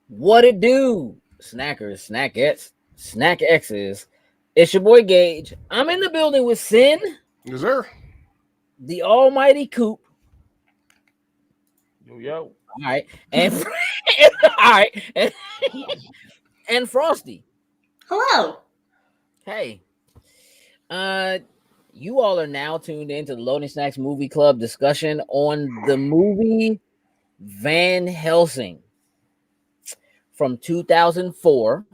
What it do? Snackers, snackettes, snack X's. It's your boy Gage. I'm in the building with Sin, Yes, sir. the almighty Coop. Yo, yo. All right. And all right. And Frosty. Hello. Hey. Uh you all are now tuned into the Loading Snacks Movie Club discussion on the movie Van Helsing from 2004.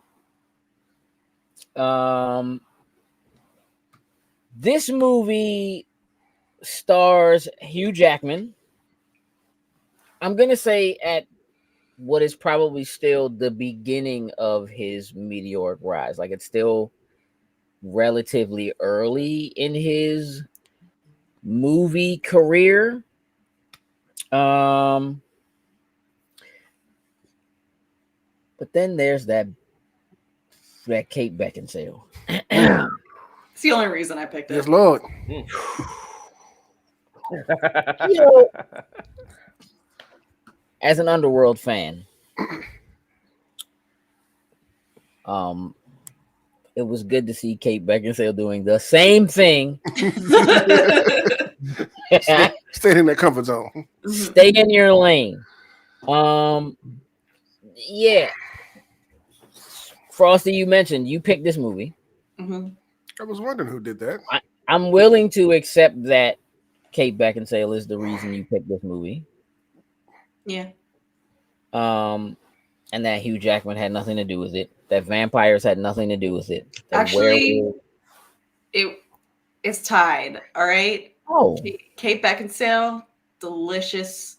Um this movie stars Hugh Jackman. I'm gonna say at what is probably still the beginning of his meteoric rise. Like it's still relatively early in his movie career. Um, but then there's that Kate Beckinsale. It's the only reason I picked it. Yes, Lord. You know, as an Underworld fan, it was good to see Kate Beckinsale doing the same thing. Stay in that comfort zone. Stay in your lane. Yeah. Frosty, you mentioned you picked this movie. Mm-hmm. I was wondering who did that. I'm willing to accept that Kate Beckinsale is the reason you picked this movie. Yeah. And that Hugh Jackman had nothing to do with it. That vampires had nothing to do with it. That Actually, it's tied. All right. Oh, Kate Beckinsale, delicious,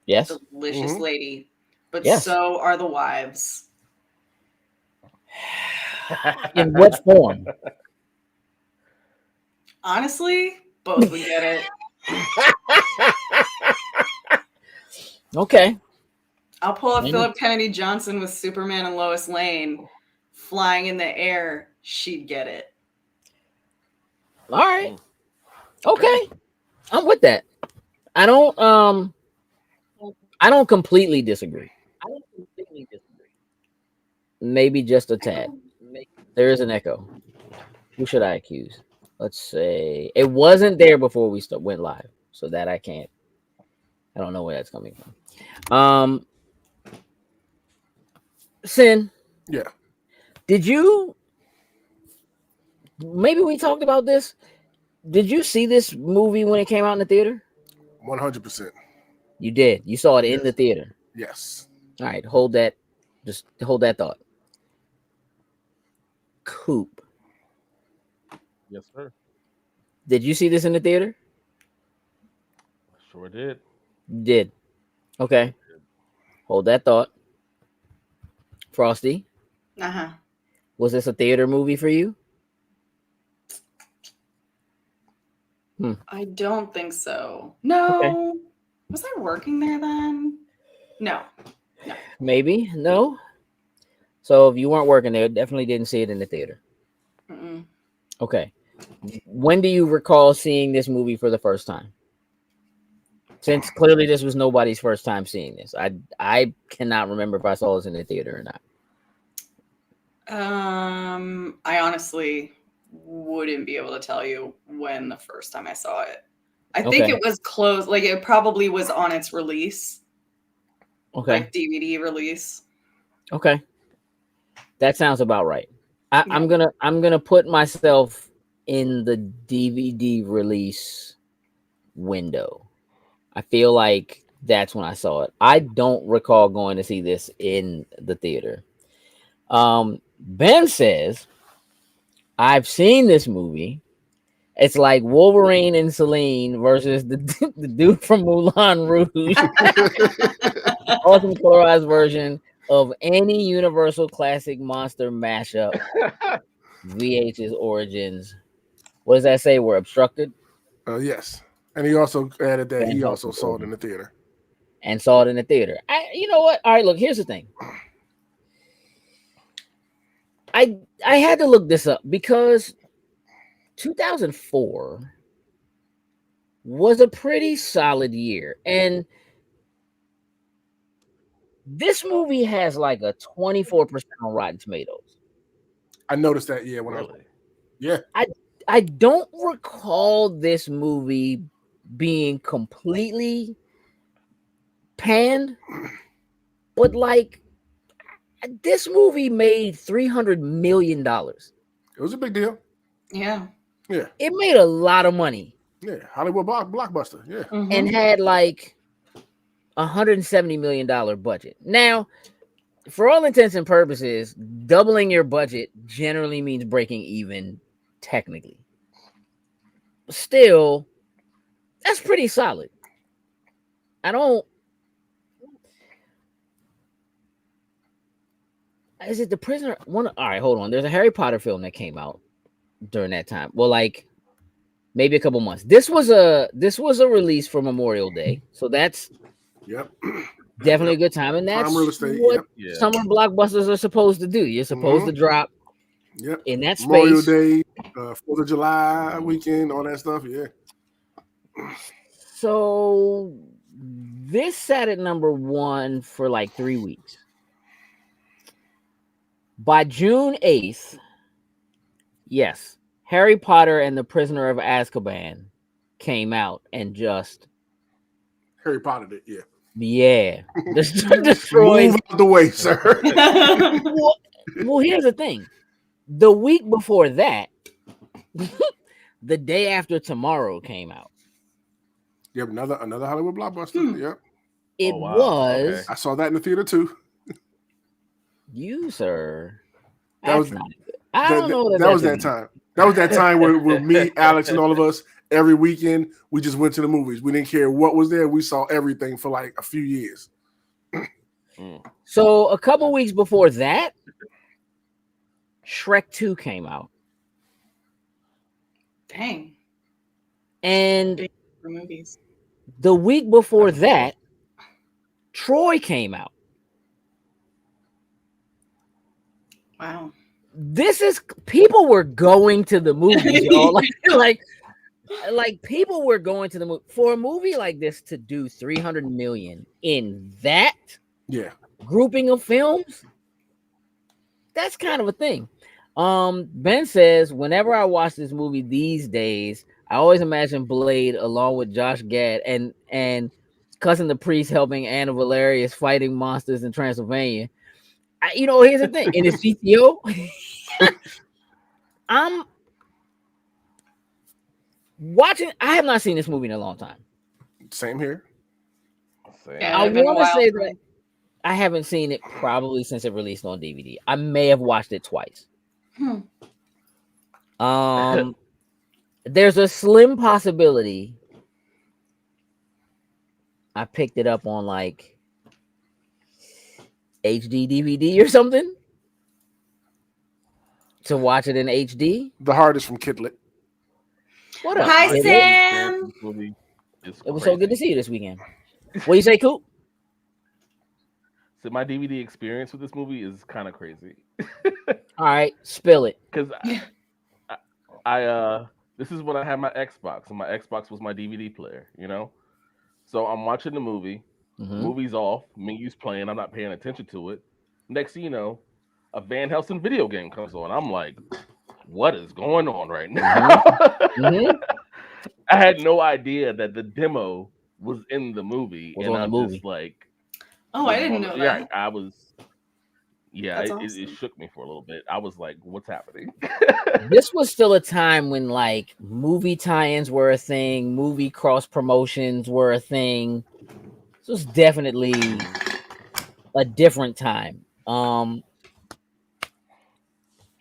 yes. delicious lady. But Yes. so are the wives. In what form? Honestly, both would get it. Okay. I'll pull up Philip Kennedy Johnson with Superman and Lois Lane flying in the air. She'd get it. All right. Okay. I'm with that. I don't completely disagree. Maybe just a tad. There is an echo. Who should I accuse? Let's say it wasn't there before we went live, so that I don't know where that's coming from. Sin. Yeah. Did you? Maybe we talked about this. Did you see this movie when it came out in the theater? 100%. You did. You saw it in the theater. Yes. All right. Hold that. Just hold that thought. Coop. Yes, sir. Did you see this in the theater? Sure did. You did. Okay. Hold that thought. Frosty. Uh-huh. Was this a theater movie for you? I don't think so. No. Okay. Was I working there then? No. Maybe. No. So if you weren't working there, definitely didn't see it in the theater. Mm-mm. Okay. When do you recall seeing this movie for the first time? Since clearly this was nobody's first time seeing this. I cannot remember if I saw this in the theater or not. I honestly wouldn't be able to tell you when the first time I saw it. I think it was close, like it probably was on its release. Okay. Like DVD release. Okay. That sounds about right. I'm gonna put myself in the DVD release window. I feel like that's when I saw it. I don't recall going to see this in the theater. Ben says, I've seen this movie. It's like Wolverine and Celine versus the dude from Moulin Rouge. Awesome colorized version of any Universal Classic Monster mashup. VH's origins. What does that say? We're obstructed? Yes. And he also added that he also saw it in the theater. And saw it in the theater. You know what? All right, look, here's the thing. I had to look this up because 2004 was a pretty solid year. And This movie has like a 24% on Rotten Tomatoes. I noticed that. Yeah, when Really? I don't recall this movie being completely panned, but like this movie made $300 million. it was a big deal. Yeah. Yeah, It made a lot of money yeah, Hollywood blockbuster. Yeah, and had like $170 million budget. Now, for all intents and purposes, doubling your budget generally means breaking even technically. Still, that's pretty solid. I don't. Is it The Prisoner? One. All right, hold on. There's a Harry Potter film that came out during that time. Well, like maybe a couple months. This was a release for Memorial Day, so that's yep. definitely a good time, and that's Prime real estate. what Yeah. summer blockbusters are supposed to do. You're supposed to drop Yep. in that Memorial space. Day, 4th of July weekend, all that stuff. Yeah. So this sat at number 1 for like 3 weeks. By June 8th, yes, Harry Potter and the Prisoner of Azkaban came out and just Harry Potter did. Yeah. destroyed. Move out the way, sir. Well, here's the thing. The week before that, The Day After Tomorrow came out. Yep, another Hollywood blockbuster. Yep. It Oh, wow. was Okay. I saw that in the theater too. you, sir. That was- That's not good. I don't know. That was that time. That was that time where me, Alex, and all of us every weekend we just went to the movies. We didn't care what was there. We saw everything for like a few years. So a couple weeks before that, Shrek 2 came out. Dang. And For movies. the week before that, Troy came out. Wow. This is people were going to the movies, y'all. Like people were going to the movie for a movie like this to do 300 million in that Yeah. grouping of films. That's kind of a thing. Ben says, whenever I watch this movie these days, I always imagine Blade along with Josh Gad and Cousin the Priest helping Anna Valerius fighting monsters in Transylvania. Here's the thing. In his CTO, I'm watching. I have not seen this movie in a long time. Same here. Yeah, I it's been a want to while say for that me. I haven't seen it probably since it released on DVD. I may have watched it twice. There's a slim possibility I picked it up on like HD DVD or something to watch it in HD. The Hardest from Kidlet. What up? Hi, Kidlet? Sam. It was so good to see you this weekend. What do you say, Coop? So my DVD experience with this movie is kind of crazy. All right, spill it. Because I this is when I had my Xbox, and my Xbox was my DVD player, So I'm watching the movie, movie's off, menu's playing, I'm not paying attention to it. Next thing you know, a Van Helsing video game comes on. I'm like, what is going on right now? I had no idea that the demo was in the movie. Just like, oh, I didn't know that. Yeah, I was. Yeah, That's it shook me for a little bit. I was like, what's happening? This was still a time when like movie tie-ins were a thing, movie cross promotions were a thing. This was definitely a different time.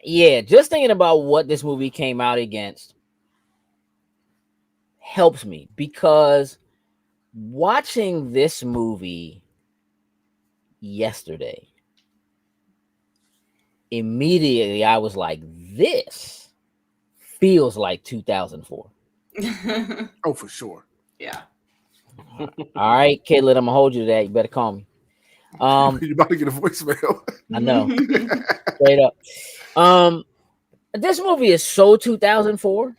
Yeah, just thinking about what this movie came out against helps me because watching this movie yesterday, immediately I was like, this feels like 2004. Oh, for sure. Yeah. All right, Caitlin, I'm gonna hold you to that. You better call me. You're about to get a voicemail. I know. Straight up. This movie is so 2004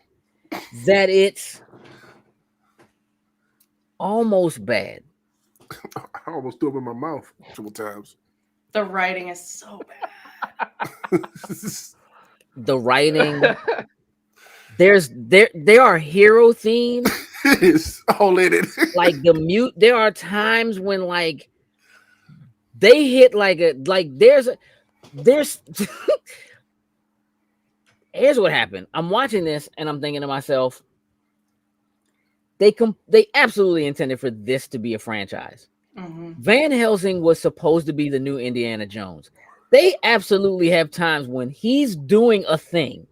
that it's almost bad. I almost threw up in my mouth several times. The writing is so The writing, there are hero themes. It's all in it. Like there are times when like they hit like there's here's what happened. I'm watching this and I'm thinking to myself, they absolutely intended for this to be a franchise. Mm-hmm. Van Helsing was supposed to be the new Indiana Jones. They absolutely have times when he's doing a thing,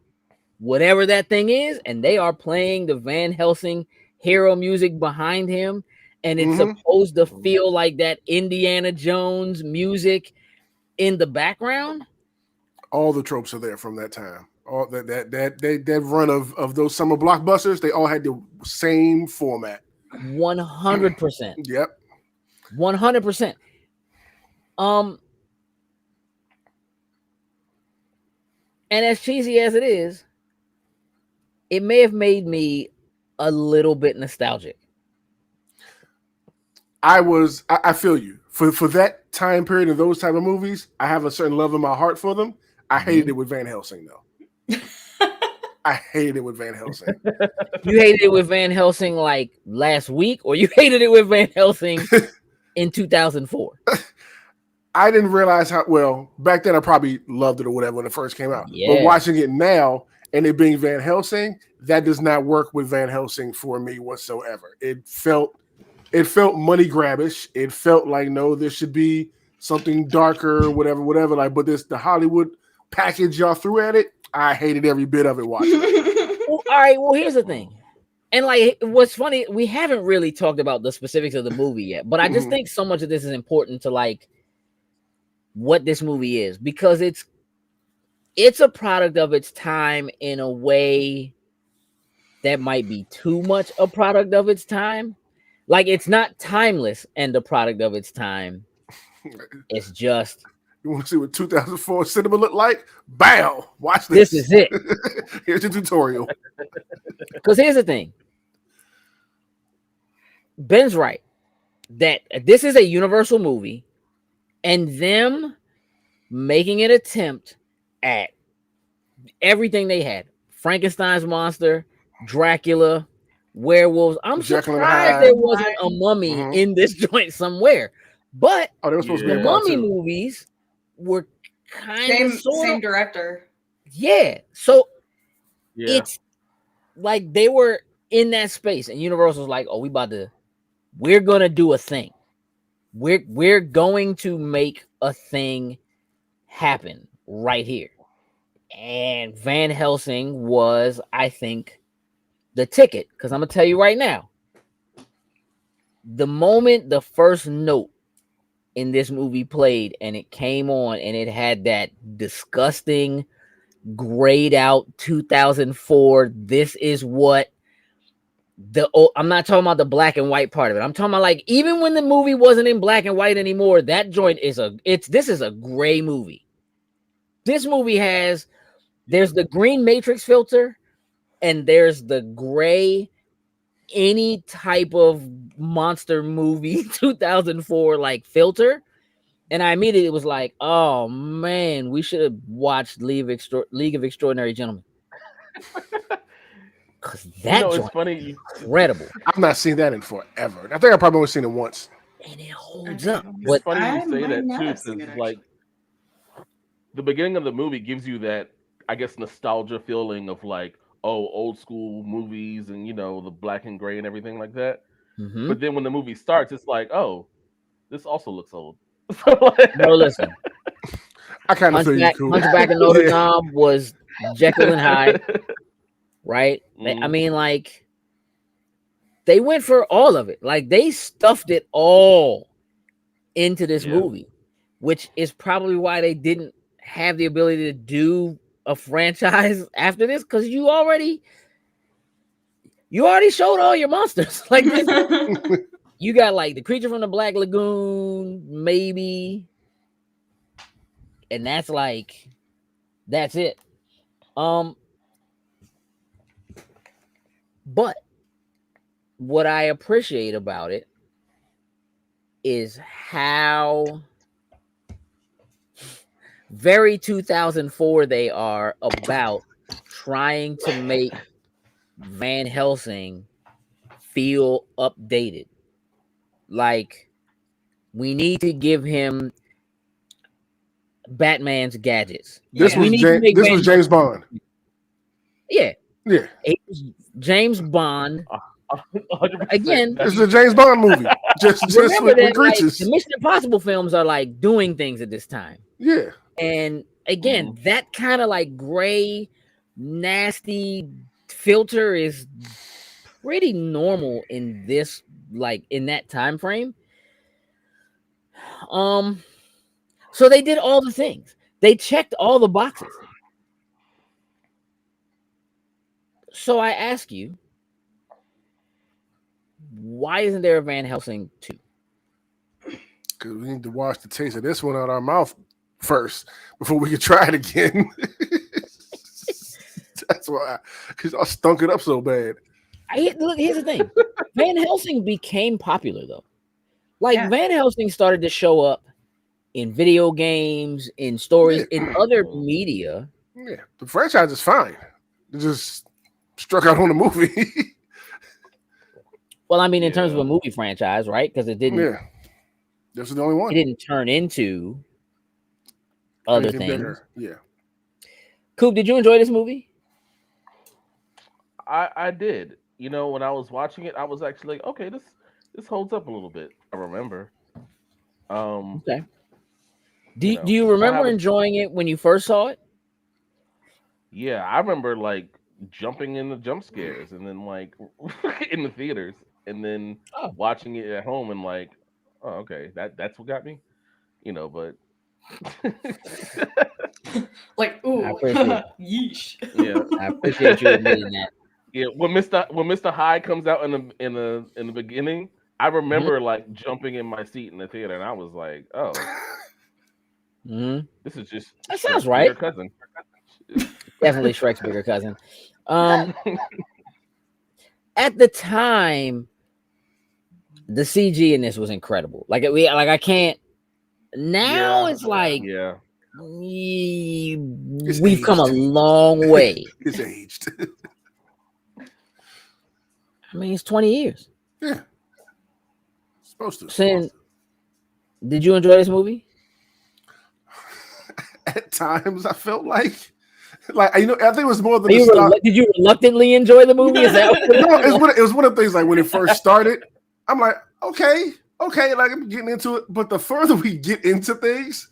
whatever that thing is, and they are playing the Van Helsing hero music behind him, and it's supposed to feel like that Indiana Jones music in the background. All the tropes are there from that time. All that run of those summer blockbusters, they all had the same format. 100%. Yep. 100%. And as cheesy as it is, it may have made me a little bit nostalgic. I feel you. For that time period and those type of movies, I have a certain love in my heart for them. I hated it with Van Helsing though. I hated it with Van Helsing. You hated it with Van Helsing like last week, or you hated it with Van Helsing in 2004? I didn't realize how well back then. I probably loved it or whatever when it first came out. Yeah. But watching it now and it being Van Helsing, that does not work with Van Helsing for me whatsoever. It felt money grabbish. It felt like no, there should be something darker, whatever. Like, but the Hollywood package y'all threw at it, I hated every bit of it watching it. Well, all right. Well, here's the thing. And like, what's funny, we haven't really talked about the specifics of the movie yet, but I just think so much of this is important to like what this movie is, because it's a product of its time in a way that might be too much a product of its time. Like, it's not timeless and a product of its time. It's just, you want to see what 2004 cinema looked like? Bam! Watch this. This is it. Here's your tutorial. Because here's the thing. Ben's right that this is a Universal movie, and them making an attempt at everything they had: Frankenstein's monster, Dracula, werewolves. I'm surprised there wasn't a mummy in this joint somewhere. But there was supposed to be a mummy movies were kind of same director. Yeah. So it's like they were in that space, and Universal's like, oh, we're gonna do a thing. We're going to make a thing happen right here. And Van Helsing was, I think, the ticket. Because I'm gonna tell you right now, the moment the first note in this movie played and it came on and it had that disgusting grayed out 2004, this is what I'm not talking about the black and white part of it. I'm talking about like, even when the movie wasn't in black and white anymore, that joint is this is a gray movie. This movie there's the green matrix filter and there's the gray, any type of monster movie 2004 like filter. And I immediately was like, oh man, we should have watched League of Extraordinary Gentlemen. Because that it's funny. Incredible. I've not seen that in forever. I think I probably only seen it once. And it holds up. It's funny you say that too, because like the beginning of the movie gives you that, I guess, nostalgia feeling of like, oh, old school movies and the black and gray and everything like that. Mm-hmm. But then when the movie starts, it's like, oh, this also looks old. No, listen. I kind of feel you cool. Hunchback of Notre Dame was Jekyll and Hyde, right? I mean, like, they went for all of it. Like, they stuffed it all into this movie, which is probably why they didn't have the ability to do a franchise after this, because you already showed all your monsters. Like, you got like the Creature from the Black Lagoon, maybe, and that's it. But what I appreciate about it is how very 2004 they are about trying to make Van Helsing feel updated. Like, we need to give him Batman's gadgets. This We was need to make this Van was James Bond. Yeah. Yeah. It was James Bond. 100%. Again, This is a James Bond movie. Just remember with that, like, creatures. the Mission Impossible films are like doing things at this time. Yeah. And again, that kind of like gray, nasty filter is pretty normal in this, like, in that time frame. So they did all the things. They checked all the boxes. So I ask you, why isn't there a Van Helsing 2? Because we need to wash the taste of this one out our mouth first before we can try it again. That's why, because I stunk it up so bad. Look, here's the thing. Van Helsing became popular, though. Like, Van Helsing started to show up in video games, in stories, in other media. Yeah, the franchise is fine. It just struck out on the movie. Well, I mean, in terms of a movie franchise, right? Because it didn't. Yeah, this is the only one. It didn't turn into other Anything things. bigger. Yeah. Coop, did you enjoy this movie? I did. You know, when I was watching it, I was actually like, okay, this holds up a little bit. I remember. Okay. Do you remember enjoying it when you first saw it? Yeah, I remember like jumping in the jump scares and then like in the theaters and then watching it at home and like, oh, okay, that's what got me. You know, but like, ooh, I appreciate yeesh. Yeah, I appreciate you admitting that. Yeah, when Mr. Hyde comes out in the beginning, I remember like jumping in my seat in the theater, and I was like, "Oh, this is just that sounds right." Cousin, definitely Shrek's bigger cousin. At the time, the CG in this was incredible. Like I can't. Now it's like, we've come a long way. It's aged. I mean, it's 20 years. Yeah. Supposed to. Sin, did you enjoy this movie? At times, I felt like I think it was more than did you reluctantly enjoy the movie? Is that it was one of the things, like when it first started, I'm like, okay, like I'm getting into it. But the further we get into things,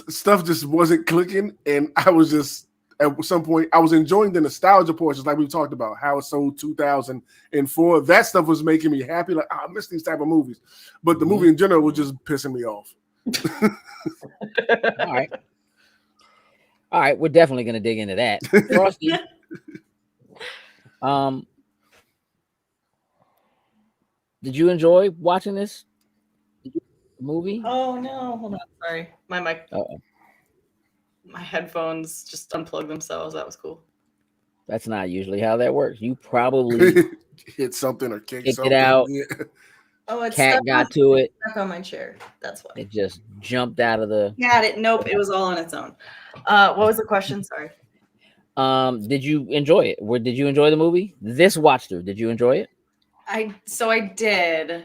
stuff just wasn't clicking. And I was just, at some point, I was enjoying the nostalgia portions, like we talked about, how it's so 2004. That stuff was making me happy. Like, I miss these type of movies. But the movie in general was just pissing me off. All right, we're definitely gonna dig into that. Frosty, did you enjoy watching this movie? Oh no, hold on, sorry, my mic. Uh-oh. My headphones just unplugged themselves. That was cool. That's not usually how that works. You probably hit something or kicked it out. Yeah. Oh, it's cat got to it. Stuck on my chair. That's why it just jumped out of the. Got it. Nope, it was all on its own. What was the question? Sorry. Did you enjoy it? Did you enjoy the movie? This watch through, did you enjoy it? I did.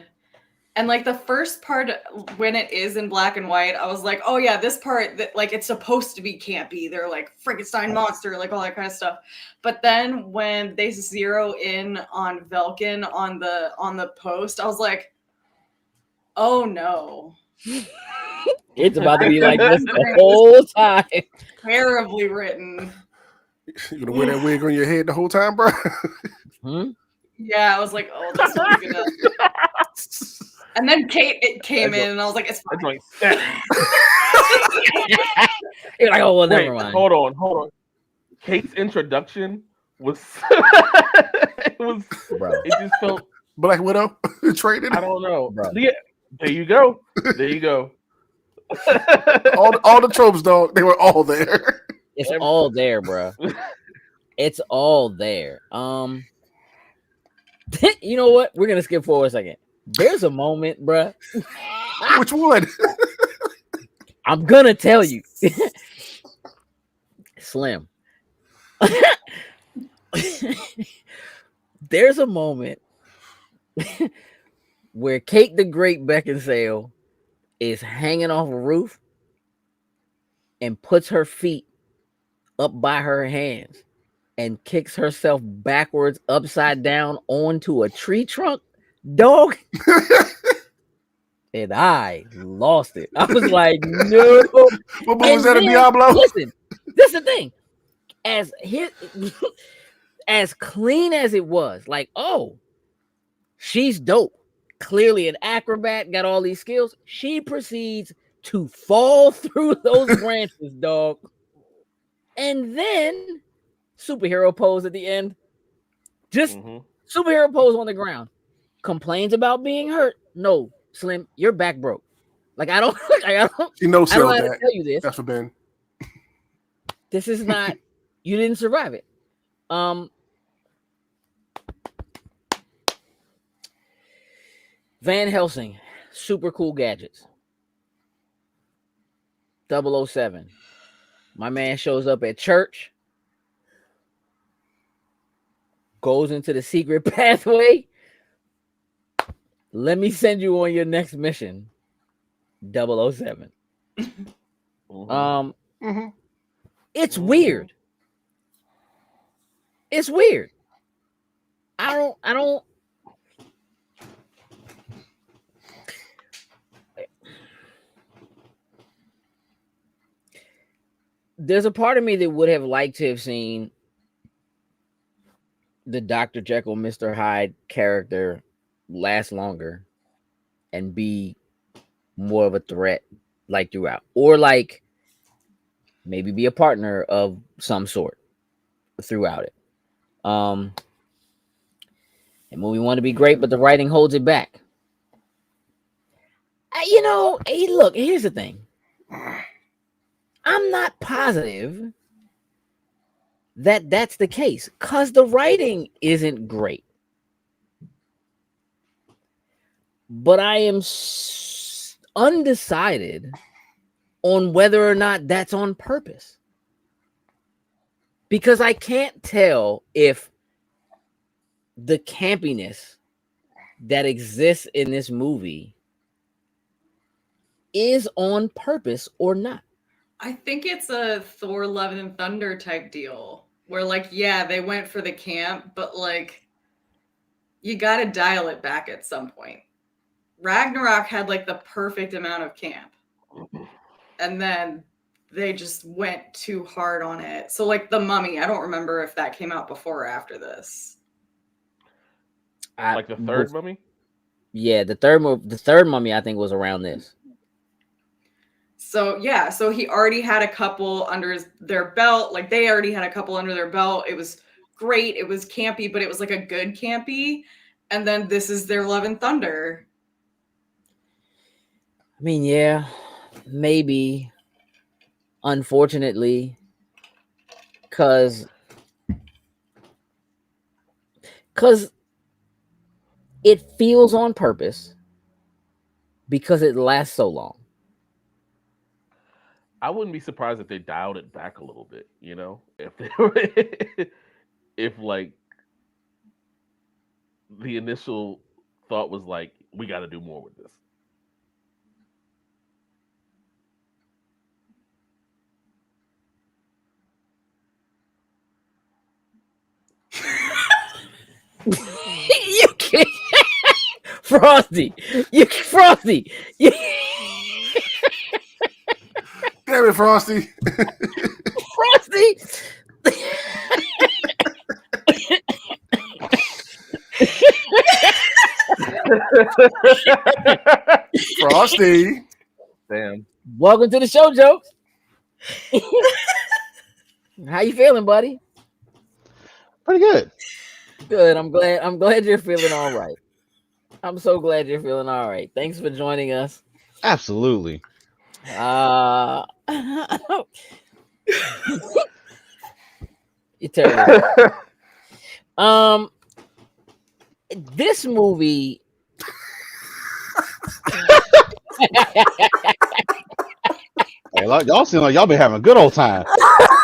And like the first part, when it is in black and white, I was like, oh yeah, this part, that like it's supposed to be campy. They're like Frankenstein monster, like all that kind of stuff. But then when they zero in on Velkin on the post, I was like, oh no. It's about to be like this the whole time. Terribly written. You gonna wear that wig on your head the whole time, bro? Yeah, I was like, oh, this is gonna. And then Kate came in, and I was like, it's fine. You're like, oh, well, never mind. Hold on. Kate's introduction was it just felt Black Widow traded. I don't know, bro. Yeah, there you go. all the tropes, dog. They were all there. It's all there, bro. It's all there. You know what? We're gonna skip forward a second. There's a moment, bruh. Which one? I'm gonna tell you. Slim. There's a moment where Kate the Great Beckinsale is hanging off a roof and puts her feet up by her hands and kicks herself backwards upside down onto a tree trunk, dog. And I lost it. I was like, no. What was that, a Diablo? Listen, this is the thing. As clean as it was, like, oh, she's dope. Clearly an acrobat, got all these skills. She proceeds to fall through those branches, dog. And then superhero pose at the end. Just superhero pose on the ground. Complains about being hurt. No, Slim, your back broke. Like, I don't You know, I don't know how to tell you this. That's for Ben. This is not, you didn't survive it. Van Helsing, super cool gadgets. 007. My man shows up at church, goes into the secret pathway. Let me send you on your next mission. 007. It's weird. It's weird. I don't there's a part of me that would have liked to have seen the Dr. Jekyll, Mr. Hyde character last longer and be more of a threat like throughout, or like maybe be a partner of some sort throughout it. The movie wanted to be great, but the writing holds it back. You know, hey, look, here's the thing. I'm not positive that that's the case because the writing isn't great. But I am undecided on whether or not that's on purpose. Because I can't tell if the campiness that exists in this movie is on purpose or not. I think it's a Thor Love and Thunder type deal where, like, yeah, they went for the camp, but like you got to dial it back at some point. Ragnarok had like the perfect amount of camp, and then they just went too hard on it. So like The Mummy, I don't remember if that came out before or after this. Like the third Mummy? Yeah, the third Mummy I think was around this. So yeah, so he already had a couple under their belt. Like they already had a couple under their belt. It was great. It was campy, but it was like a good campy. And then this is their Love and Thunder. I mean, yeah, maybe. Unfortunately, because it feels on purpose because it lasts so long. I wouldn't be surprised if they dialed it back a little bit, you know, if they were, if like the initial thought was like, we got to do more with this. You can't, Frosty. Frosty. Damn it, Frosty. Frosty. Frosty. Damn. Welcome to the show, Jokes. How you feeling, buddy? Pretty good. Good. I'm glad you're feeling all right. I'm so glad you're feeling all right. Thanks for joining us. Absolutely. You're terrible. This movie Hey, y'all seem like y'all been having a good old time.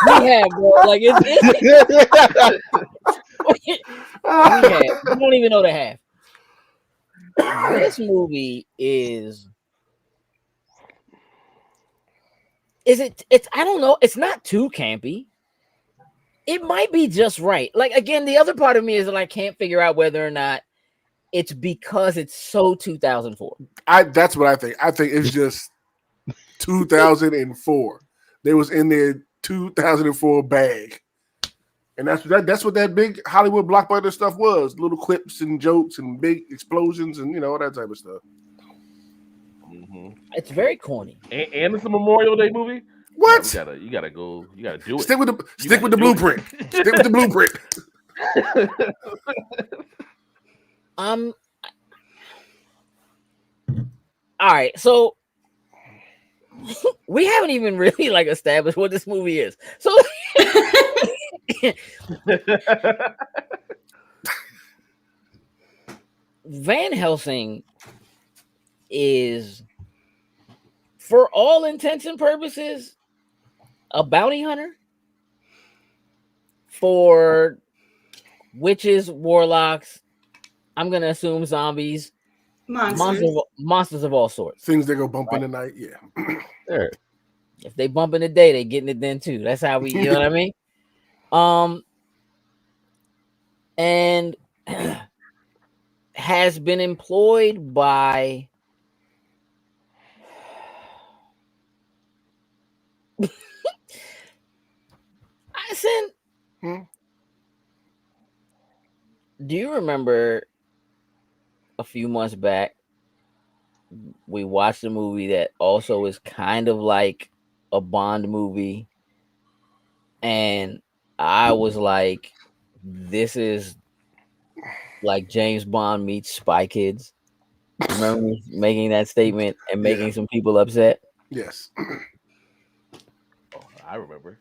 We have, bro. Like it's we have. You don't even know the half. This movie is it? It's I don't know. It's not too campy. It might be just right. Like again, the other part of me is that I can't figure out whether or not it's because it's so 2004. That's what I think. I think it's just 2004. They was in their 2004 bag. And that's what that big Hollywood blockbuster stuff was. Little clips and jokes and big explosions and all that type of stuff. Mm-hmm. It's very corny. And it's a Memorial Day movie. What? Yeah, you gotta go. You gotta do it. Stick with the blueprint. Stick with the blueprint. All right, so we haven't even really like established what this movie is. So Van Helsing is, for all intents and purposes, a bounty hunter for witches, warlocks. I'm gonna assume zombies, monsters of all sorts. Things that go bump in the night. Yeah. There. If they bump in the day, they getting it then too. That's how we, you know what I mean? And has been employed by do you remember a few months back we watched a movie that also is kind of like a Bond movie, and I was like, this is like James Bond meets Spy Kids. Remember me making that statement and making some people upset? Yes. Oh, I remember.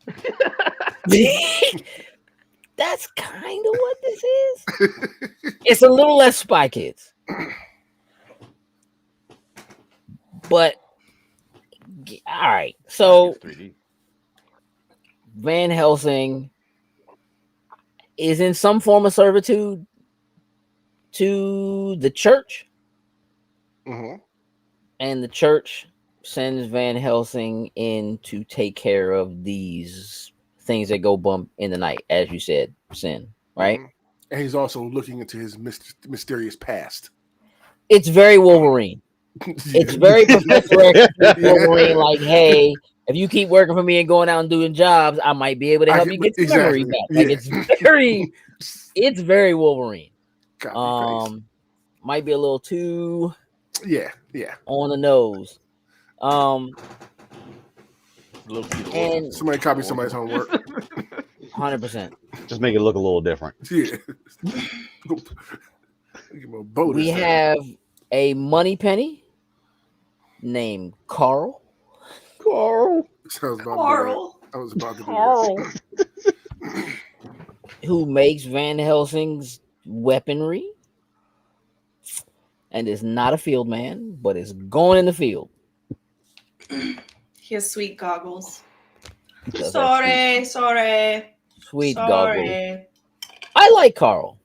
That's kind of what this is. It's a little less Spy Kids. But all right, so Van Helsing is in some form of servitude to the church, and the church sends Van Helsing in to take care of these things that go bump in the night, as you said, sin, right? And he's also looking into his mysterious past. It's very Wolverine. It's very Professor X Wolverine. Like, hey, if you keep working for me and going out and doing jobs, I might be able to help you get some memory back. Like, it's very Wolverine. Might be a little too on the nose. And somebody copy somebody's homework. 100%. Just make it look a little different. Yeah. We have a money penny named Carl. Carl. I was about to do this. Who makes Van Helsing's weaponry and is not a field man, but is going in the field. He has sweet goggles. Sorry. Sweet goggles. I like Carl.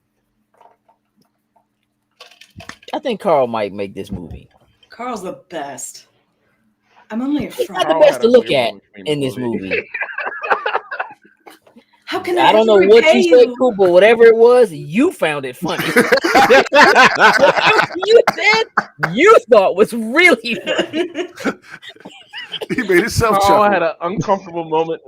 I think Carl might make this movie. Carl's the best. I'm only a He's not the best to look at in this movie. How can I don't know what you said, Cooper. Whatever it was, you found it funny. You said you thought was really funny. He made himself Carl had an uncomfortable moment.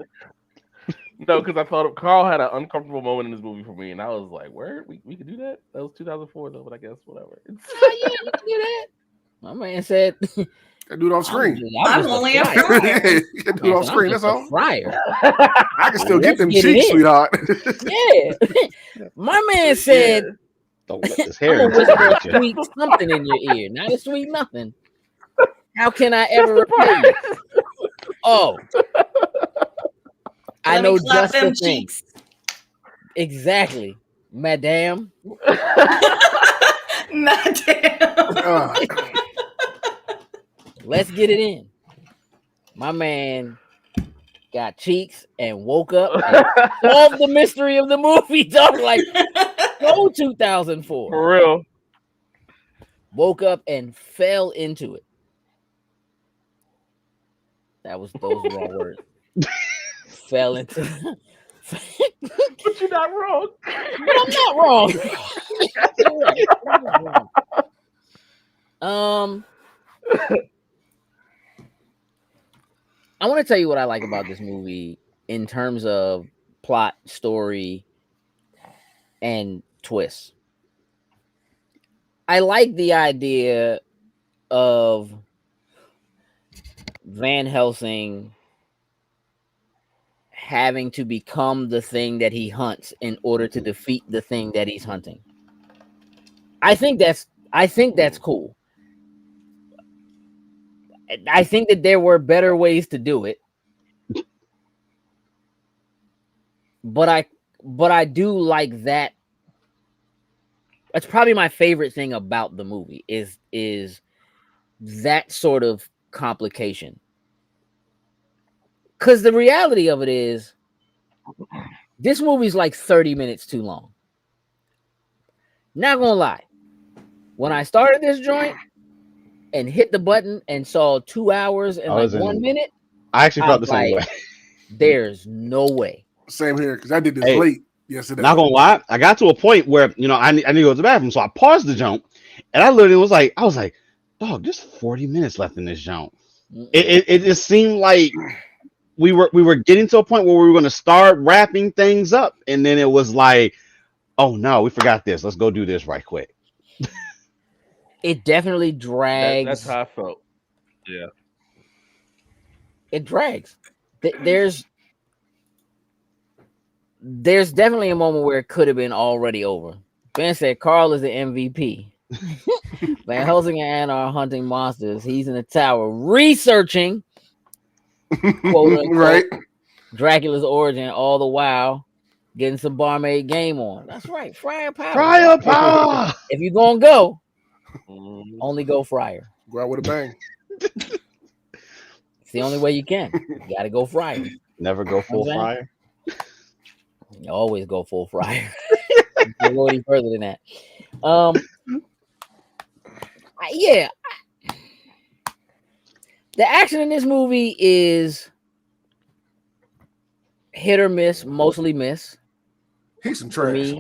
No, because I thought Carl had an uncomfortable moment in this movie for me, and I was like, "Where we could do that?" That was 2004, though, but I guess whatever. Yeah, you can do that. My man said, "I do it off screen." I'm only a fryer. You can do it off screen. That's all. Fryer. I can still get them cheeks, sweetheart. Yeah. My man said, "Don't let this hair I'm gonna whisper a sweet something in your ear, not a sweet nothing. How can I ever repay you?" Oh. I know just the thing. Exactly, madame. Let's get it in. My man got cheeks and woke up and solved the mystery of the movie, dog. Like, go 2004. For real. Woke up and fell into it. Those wrong words. Fell into. But you're not wrong. But I'm not wrong. I'm not wrong. I want to tell you what I like about this movie in terms of plot, story, and twists. I like the idea of Van Helsing having to become the thing that he hunts in order to defeat the thing that he's hunting. I think that's cool. I think that there were better ways to do it. But I do like that. That's probably my favorite thing about the movie is that sort of complication. Because the reality of it is, this movie's like 30 minutes too long. Not gonna lie. When I started this joint and hit the button and saw 2 hours and like 1 minute, I actually felt the same way. There's no way. Same here, because I did this late yesterday. Not gonna lie, I got to a point where I need to go to the bathroom, so I paused the jump, and I literally was like, dog, there's 40 minutes left in this jump. It just seemed like we were getting to a point where we were going to start wrapping things up, and then it was like, oh no, we forgot this. Let's go do this right quick. It definitely drags. That's how I felt. Yeah, it drags. There's definitely a moment where it could have been already over. Ben said Carl is the MVP. Van Helsing and Anna are hunting monsters. He's in the tower researching, quote unquote, right, Dracula's origin, all the while getting some barmaid game on. That's right, Friar Power. Friar Power. If you're gonna go, only go Friar. Go out with a bang. It's the only way you can. You gotta go Friar. Never go full Friar. You always go full Friar. You can't go any further than that. Yeah. The action in this movie is hit or miss, mostly miss. He's some trash.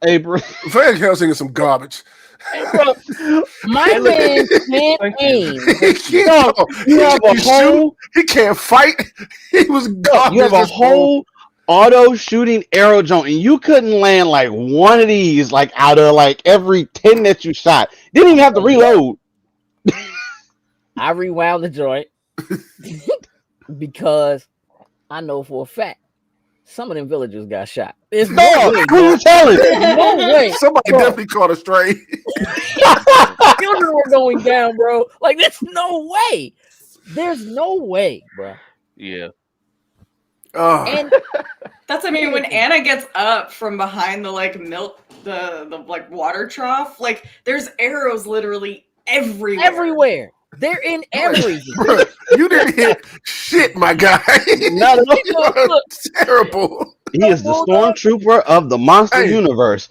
Hey, bro. Van Helsing is some garbage. Hey, bro, my man can't aim. He can't fight. He was garbage. You have a whole auto shooting arrow joint, and you couldn't land like one of these, like out of like every 10 that you shot. Didn't even have to reload. I rewound the joint because I know for a fact some of them villagers got shot. There's no way. Who you telling? No way. Somebody definitely caught a stray. Children were going down, bro. Like, there's no way. There's no way, bro. Yeah. And that's, I mean, when Anna gets up from behind the like milk, the like water trough, like there's arrows literally everywhere. Everywhere. They're in everything. Bro, you didn't hit shit, my guy. No, look. Terrible. He is the stormtrooper of the monster universe.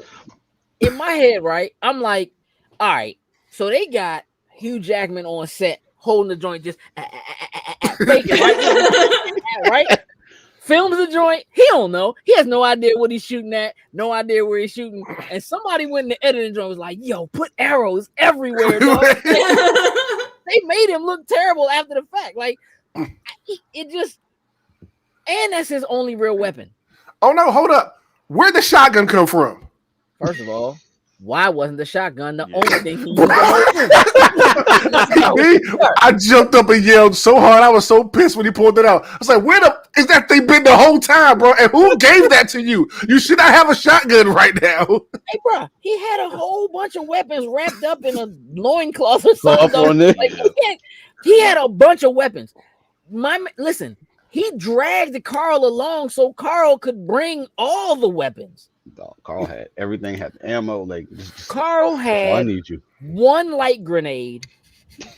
In my head, right? I'm like, all right, so they got Hugh Jackman on set holding the joint, just faking, right? Films the joint. He don't know. He has no idea what he's shooting at. No idea where he's shooting. And somebody went in the editing joint was like, "Yo, put arrows everywhere, dog." They made him look terrible after the fact. Like, it just, and that's his only real weapon. Oh no, hold up. Where'd the shotgun come from? First of all, why wasn't the shotgun the only thing he used? I jumped up and yelled so hard. I was so pissed when he pulled it out. I was like, where the is that thing been the whole time, bro? And who gave that to you? You should not have a shotgun right now. Hey, bro, he had a whole bunch of weapons wrapped up in a loincloth or something. Like, he had a bunch of weapons. Listen, he dragged Carl along so Carl could bring all the weapons. Carl had everything, had ammo. Like, Carl had I need you. one light grenade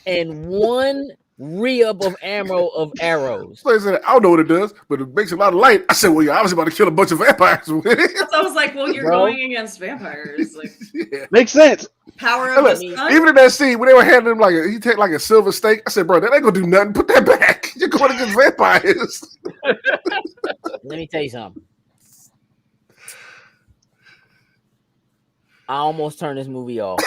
and one re-up of ammo of arrows. So I said, I don't know what it does, but it makes a lot of light. I said, well, you're obviously about to kill a bunch of vampires with it. I was like, well, you're going against vampires. Like, Yeah. Makes sense. power of Look, the sun. even in that scene when they were handing him like he take like a silver steak, I said, bro, that ain't gonna do nothing. Put that back. You're going against vampires. Let me tell you something. I almost turned this movie off.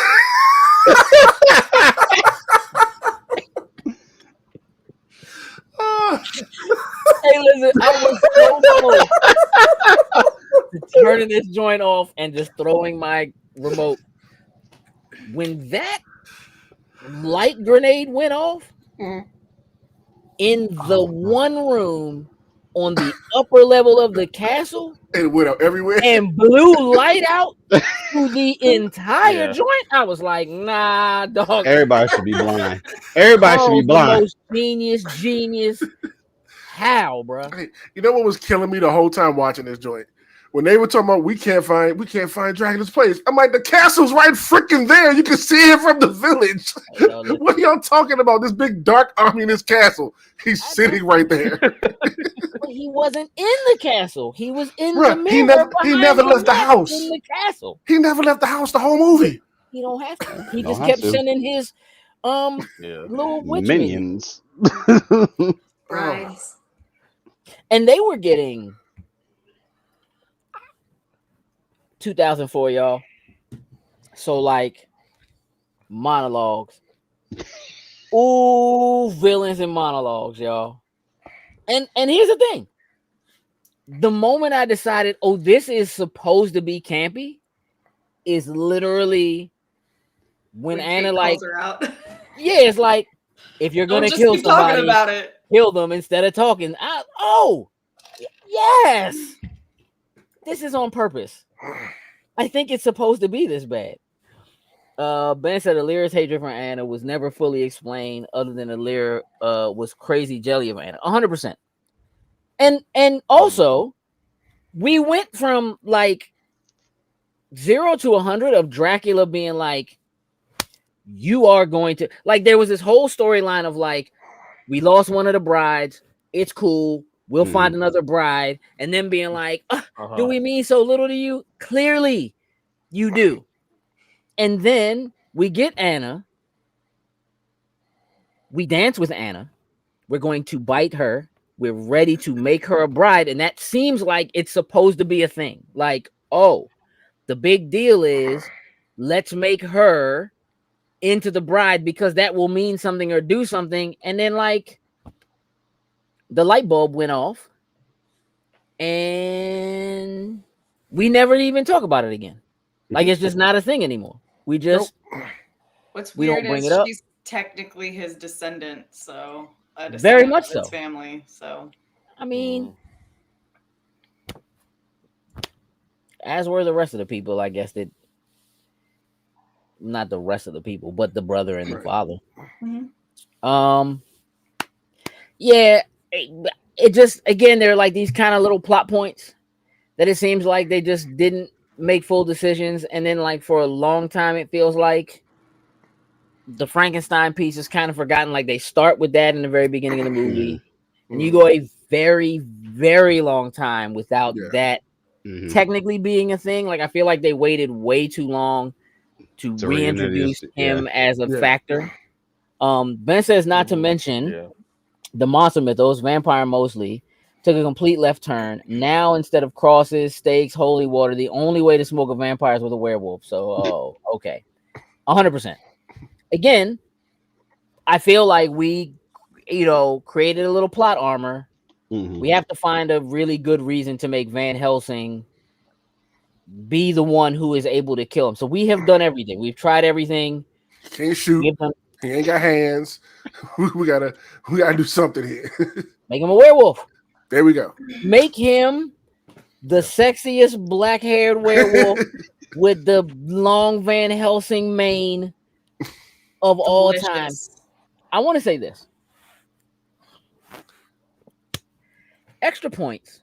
Hey, listen, I was so close to turning this joint off and just throwing my remote. When that light grenade went off in the one room on the upper level of the castle, it went up everywhere and blew light out through the entire joint, I was like, nah, dog. Everybody should be blind. Everybody should be blind. The most genius. How, bro? Hey, you know what was killing me the whole time watching this joint? When they were talking about we can't find Dracula's place. I'm like, the castle's right freaking there. You can see it from the village. What are y'all talking about? This big dark army in this castle. He's sitting right there. But he wasn't in the castle. He was in the mirror. He never left the house. In the castle. He never left the house the whole movie. He don't have to. He just kept sending his little witch minions. Brides. And they were getting 2004, y'all. So like monologues. Ooh, villains and monologues, y'all. And here's the thing. The moment I decided, oh, this is supposed to be campy, is literally when Anna like her out. Yeah, it's like if you're gonna kill somebody, talking about it. Kill them instead of talking. Oh, yes. This is on purpose. I think it's supposed to be this bad. Ben said Alira's hatred for Anna was never fully explained, other than Alira was crazy jelly of Anna. 100%. And also, we went from like 0 to 100 of Dracula being like, you are going to, like, there was this whole storyline of like, we lost one of the brides. It's cool. We'll find another bride. And then being like, do we mean so little to you? Clearly, you do. And then we get Anna. We dance with Anna. We're going to bite her. We're ready to make her a bride. And that seems like it's supposed to be a thing. Like, oh, the big deal is let's make her into the bride because that will mean something or do something. And then like the light bulb went off and we never even talk about it again. Like it's just not a thing anymore. We just What's we weird don't bring is it up. she's technically his descendant, so very much so. His family, so I mean, as were the rest of the people, I guess that not the rest of the people, but the brother and the father. Yeah, it just again they're like these kind of little plot points that it seems like they just didn't make full decisions, and then like for a long time it feels like the Frankenstein piece is kind of forgotten. Like they start with that in the very beginning of the movie, and you go a very, very long time without that technically being a thing. Like I feel like they waited way too long to reintroduce him as a factor. Ben says not to mention the monster mythos, vampire mostly, took a complete left turn. Now instead of crosses, stakes, holy water, the only way to smoke a vampire is with a werewolf. So okay. 100%. Again, I feel like we, created a little plot armor. We have to find a really good reason to make Van Helsing be the one who is able to kill him. So we have done everything. We've tried everything. Can't shoot. He ain't got hands. we gotta do something here. Make him a werewolf. There we go. Make him the sexiest black-haired werewolf with the long Van Helsing mane of all time. I want to say this. Extra points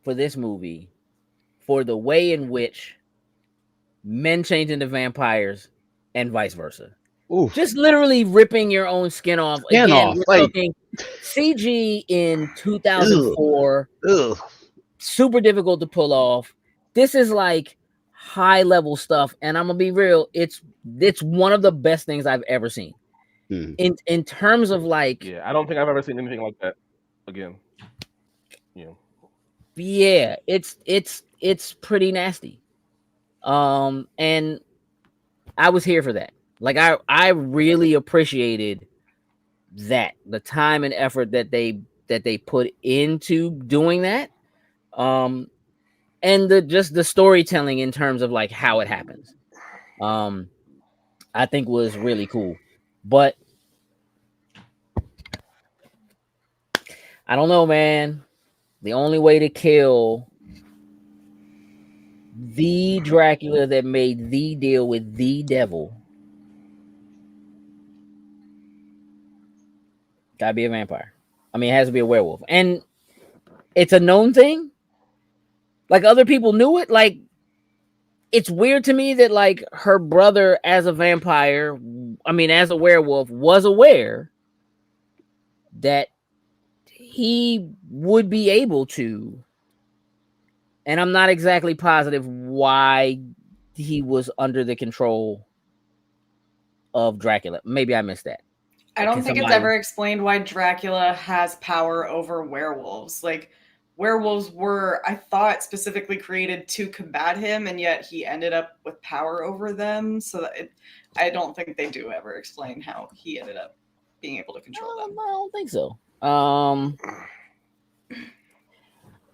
for this movie for the way in which men change into vampires and vice versa. Oof. Just literally ripping your own skin off. Skin Again, off, we're like- talking CG in Ugh. 2004. Ugh. Super difficult to pull off. This is like high level stuff, and I'm gonna be real. It's one of the best things I've ever seen. Hmm. In terms of like, Yeah, I don't think I've ever seen anything like that again. yeah, it's pretty nasty. And I was here for that. Like I really appreciated that, the time and effort that they put into doing that. And the storytelling in terms of like how it happens. I think was really cool. But I don't know, man. The only way to kill the Dracula that made the deal with the devil gotta be a vampire. I mean, it has to be a werewolf. And it's a known thing. Like, other people knew it. Like, it's weird to me that like her brother as a vampire, I mean, as a werewolf, was aware that he would be able to. And I'm not exactly positive why he was under the control of Dracula. Maybe I missed that. I don't Can think it's somebody- ever explained why Dracula has power over werewolves. Like, werewolves were, I thought, specifically created to combat him, and yet he ended up with power over them. So that I don't think they do ever explain how he ended up being able to control them. I don't think so.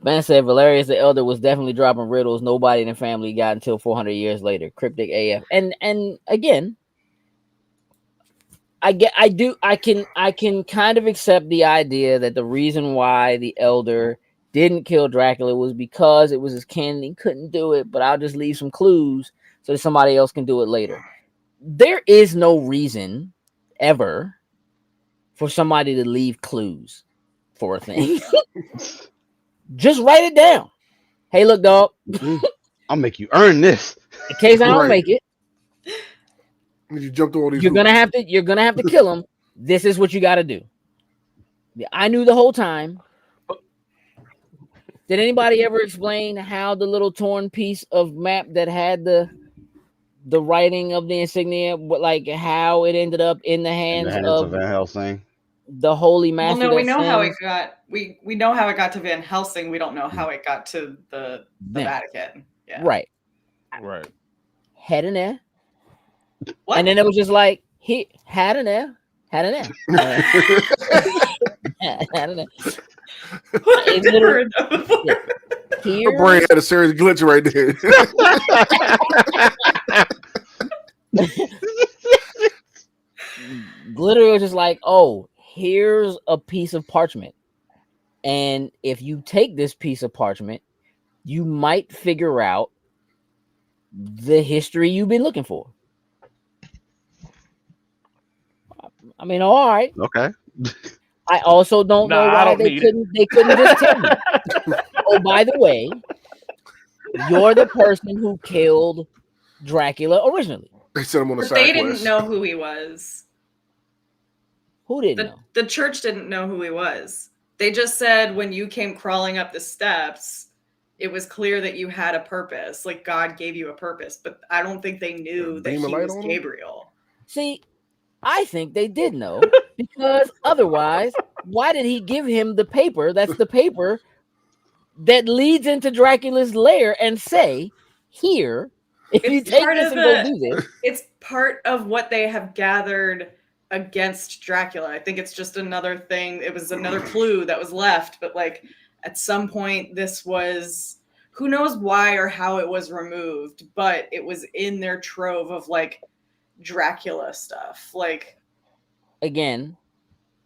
Ben said Valerius the Elder was definitely dropping riddles nobody in the family got until 400 years later. Cryptic AF. And again, I can kind of accept the idea that the reason why the Elder didn't kill Dracula was because it was his kin and he couldn't do it, but I'll just leave some clues so that somebody else can do it later. There is no reason ever for somebody to leave clues for a thing. Just write it down. Hey, look, dog. I'll make you earn this. In case I don't Right. make it, You jumped through all these. you're gonna have to kill him. This is what you got to do. I knew the whole time. Did anybody ever explain how the little torn piece of map that had the writing of the insignia, like how it ended up in the In hands, the hands of of Van Helsing. the holy Well, master? no, we that know how it sends got. We know how it got to Van Helsing. We don't know how it got to the them. Vatican. Yeah. Right. Right. Head in there. What? And then it was just like, he had in there. Had in there. Had in there. It's Never literally- heard that before. Yeah. Her Here, brain had a serious glitch right there. literally was just like, oh, here's a piece of parchment. And if you take this piece of parchment, you might figure out the history you've been looking for. I mean, all right. Okay. I also don't know Nah, I why don't they need it. couldn't just tell me. Oh, by the way, you're the person who killed Dracula originally. They sent him on a But side they quest. didn't know who he was. Who didn't know? The church didn't know who he was. They just said when you came crawling up the steps, it was clear that you had a purpose. Like, God gave you a purpose. But I don't think they knew that Beam he of light was on him? Gabriel. See, I think they did know, because otherwise, why did he give him the paper? That's the paper that leads into Dracula's lair and say, here, if you It's take part this of and go the- do this. It's part of what they have gathered against Dracula. I think it's just another thing. It was another clue that was left. But like, at some point, this was, who knows why or how it was removed, but it was in their trove of like Dracula stuff. Like, Again,